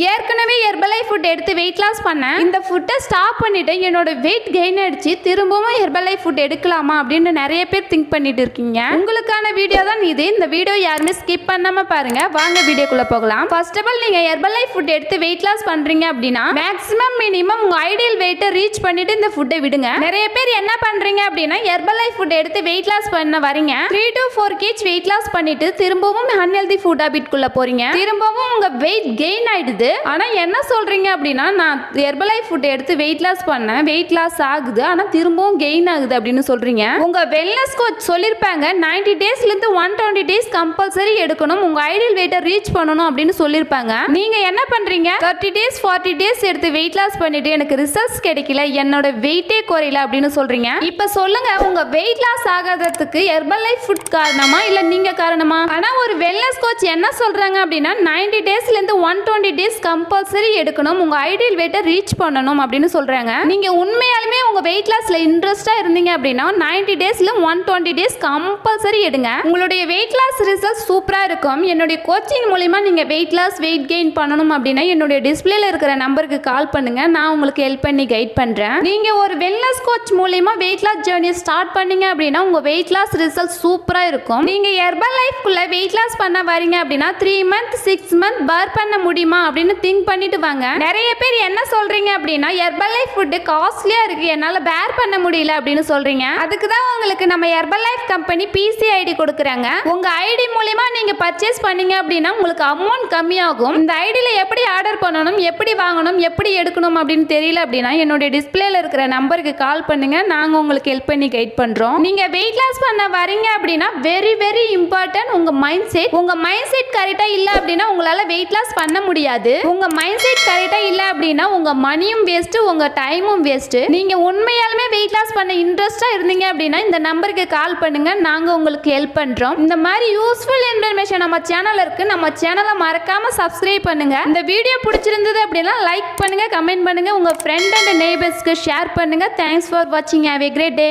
ஏற்கனவே Herbalife food எடுத்து weight loss பண்ணேன். இந்த ஃபுட்டை ஸ்டாப் பண்ணிட்டு என்னோட வெயிட் கெயின் அடிச்சு திரும்பவும் ஹெர்பலைஃப் ஃபுட் எடுக்கலாமா அப்படின்னு நிறைய பேர் திங்க் பண்ணிட்டு இருக்கீங்க. உங்களுக்கான வீடியோ தான் இது. இந்த வீடியோ யாருமே ஸ்கிப் பண்ணாம பாருங்க. வாங்க வீடியோக்குள்ள போகலாம். ஃபர்ஸ்ட் ஆஃப் ஆல் நீங்க ஹெர்பலைஃப் ஃபுட் எடுத்து வெயிட் லாஸ் பண்றீங்க அப்படின்னா மேக்ஸிமம் மினிமம் உங்க ஐடியல் வெயிட்டை ரீச் பண்ணிட்டு இந்த ஃபுட்டை விடுங்க. நிறைய பேர் என்ன பண்றீங்க அப்படின்னா ஹெர்பலைஃப் ஃபுட் எடுத்து வெயிட் லாஸ் பண்ண வரீங்க. 3 to 4 kg வெயிட் லாஸ் பண்ணிட்டு திரும்பவும் அன்ஹெல்தி ஃபுட் ஹாபிட் குள்ள போறீங்க. திரும்பவும் உங்க வெயிட் கெயின் ஆயிடுது. ஆனா என்ன சொல்றீங்க அப்படின்னா நான் ஹெர்பலைஃப் ஃபுட் எடுத்து வெயிட் லாஸ் பண்ணேன், வெயிட் லாஸ் ஆகுது, ஆனா திரும்பவும் கெயின் ஆகுது அப்படின்னு சொல்றீங்க. உங்க வெல்னஸ் கோச் சொல்லிருப்பாங்க 90 டேஸ்ல இருந்து 120 டேஸ் கம்பல்சரி எடுக்கணும், உங்க ஐடியல் வெயிட்டை ரீச் பண்ணணும் அப்படின்னு சொல்லிருப்பாங்க. நீங்க என்ன பண்றீங்க 30 டேஸ் 40 டேஸ் எடுத்து வெயிட் லாஸ் பண்ணிட்டு எனக்கு ரிசல்ட்ஸ் கிடைக்கல, என்னோட வெயிட்டே குறையல அப்படின்னு சொல்றீங்க. இப்ப சொல்லுங்க உங்க வெயிட் லாஸ் ஆகாததுக்கு ஹெர்பலைஃப் ஃபுட் காரணமா இல்ல நீங்க காரணமா? ஆனா ஒரு வெல்னஸ் கோச் என்ன சொல்றாங்க அப்படின்னா 90 டேஸ்ல இருந்து 120 டேஸ் கம்பல்சரி எடுக்கணும், உங்க ஐடியல் வெயிட்டை ரீச் பண்ணணும் அப்படின்னு சொல்றாங்க. நீங்க உண்மையாலுமே உங்க வெயிட் லாஸ்ல இன்ட்ரெஸ்டா இருந்தீங்க அப்படின்னா 90 டேஸ்ல 120 டேஸ் கம்பல்சரி எடுங்க. உங்களுடைய வெயிட் லாஸ் ரிசல்ட் சூப்பரா இருக்கும். என்னுடைய கோச்சிங் மூலமா நீங்க வெயிட் லாஸ் வெயிட் கெயின் பண்ணணும் அப்படின்னா என்னுடைய டிஸ்பிளேல இருக்கிற நம்பருக்கு கால் பண்ணுங்க, நான் உங்களுக்கு ஹெல்ப் பண்ணி கைட் பண்றேன். நீங்க ஒரு வெல்னஸ் கோச் மூலமா வெயிட் லாஸ் ஜர்னி ஸ்டார்ட் பண்ணீங்க அப்படின்னா உங்க வெயிட் லாஸ் ரிசல்ட் சூப்பரா இருக்கும். நீங்க ஹெர்பலைஃப் குள்ள வெயிட் லாஸ் பண்ண வரீங்க அப்படின்னா 3 month 6 month பர் பண்ண முடியுமா அப்படின்னு திங்க் பண்ணிட்டு வாங்க. நிறைய பேர் என்ன சொல்றீங்க அப்படின்னா ஹெர்பலைஃப் ஃபுட் காஸ்ட்லியா இருக்கு, என்னால பேர் பண்ண முடியல அப்படின்னு சொல்றீங்க. அதுக்கு தான் உங்களுக்கு நம்ம ஹெர்பலைஃப் கம்பெனி பிசி ஐடி கொடுக்குறாங்க. உங்க ஐடி மூலமா நீங்க பர்ச்சேஸ் பண்ணீங்க அப்படின்னா உங்களுக்கு அமௌண்ட் கம்மியாகும். இந்த ஐடியில எப்படி ஆர்டர் பண்ணணும், எப்படி வாங்கணும், எப்படி எடுக்கணும் அப்படின்னு தெரியல அப்படின்னா என்னோட டிஸ்பிளேல இருக்கிற நம்பருக்கு கால் பண்ணுங்க, நாங்க உங்களுக்கு ஹெல்ப் பண்ணி கைட் பண்றோம். நீங்க வெயிட் லாஸ் பண்ண வரீங்க அப்படின்னா வெரி வெரி இம்பார்ட்டன்ட் உங்க மைண்ட் செட். உங்க மைண்ட் செட் கரெக்டா இல்ல அப்படின்னா உங்களால வெயிட் லாஸ் பண்ண முடியாது. உங்க மைண்ட் செட் கரெக்டா இல்ல அப்படின்னா உங்க மணியும் வேஸ்ட், உங்க டைமும் வேஸ்ட். நீங்க உண்மையாலுமே வெயிட் லாஸ் பண்ண இன்ட்ரெஸ்டா இருந்தீங்க அப்படின்னா இந்த நம்பருக்கு கால் பண்ணுங்க, நாங்க உங்களுக்கு ஹெல்ப் பண்றோம். இந்த மாதிரி யூஸ்ஃபுல் இன்ஃபர்மேஷன் நம்ம சேனல்ல இருக்கு, நம்ம சேனலை மறக்காம சப்ஸ்கிரைப் பண்ணுங்க. இந்த வீடியோ பிடிச்சிருந்தது அப்படின்னா லைக் பண்ணுங்க, கமெண்ட் பண்ணுங்க, உங்க ஃப்ரெண்ட் அண்ட் நெய்பர்ஸ்க்கு ஷேர் பண்ணுங்க. தேங்க்ஸ் ஃபார் வாட்சிங். Have a great day.